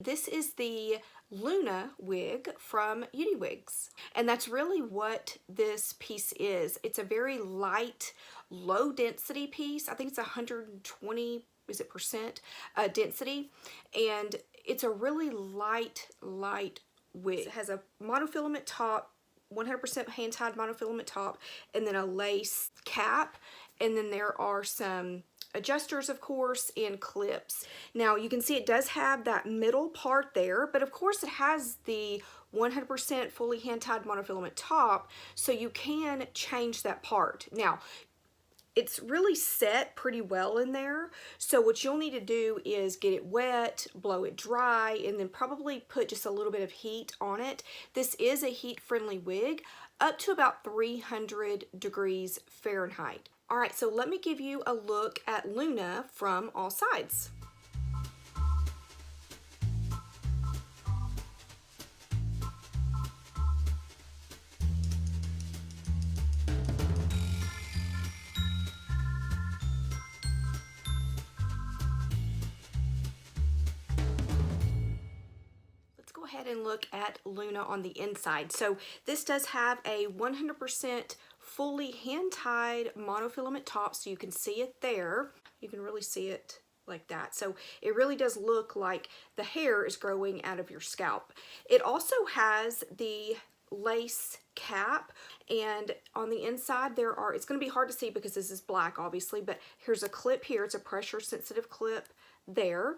This is the Luna wig from UniWigs, and that's really what this piece is. It's a very light, low density piece. I think it's 120 percent density, and it's a really light wig. It has a monofilament top, 100% hand-tied monofilament top, and then a lace cap, and then there are some adjusters, of course, and clips. Now you can see it does have that middle part there, but of course it has the 100% fully hand-tied monofilament top, so you can change that part. Now it's really set pretty well in there, so what you'll need to do is get it wet, blow it dry, and then probably put just a little bit of heat on it. This is a heat-friendly wig up to about 300 degrees Fahrenheit. All right, so let me give you a look at Luna from all sides. Let's go ahead and look at Luna on the inside. So this does have a 100% fully hand-tied monofilament top, so you can see it there. You can really see it like that. So it really does look like the hair is growing out of your scalp. It also has the lace cap, and on the inside it's going to be hard to see because this is black obviously, but here's a clip here. It's a pressure sensitive clip there,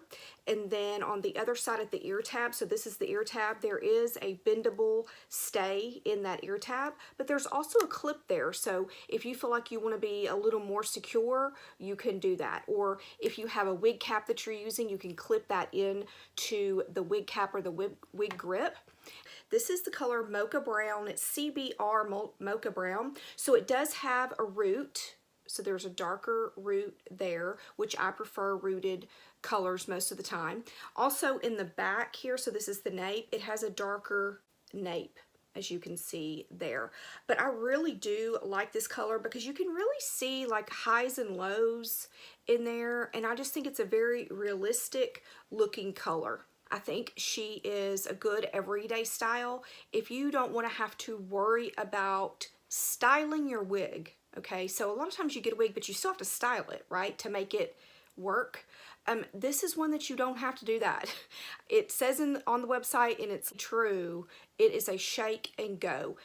and then on the other side of the ear tab, so this is the ear tab, there is a bendable stay in that ear tab, but there's also a clip there, so if you feel like you want to be a little more secure, you can do that. Or if you have a wig cap that you're using, you can clip that in to the wig cap or the wig grip. This is the color Mocha Brown. It's CBR Mocha Brown, so it does have a root. So there's a darker root there, which I prefer rooted colors most of the time. Also in the back here, so this is the nape, it has a darker nape, as you can see there. But I really do like this color because you can really see like highs and lows in there, and I just think it's a very realistic looking color. I think she is a good everyday style if you don't want to have to worry about styling your wig. Okay, so a lot of times you get a wig, but you still have to style it, right, to make it work. This is one that you don't have to do that. It says on the website, and it's true, it is a shake and go.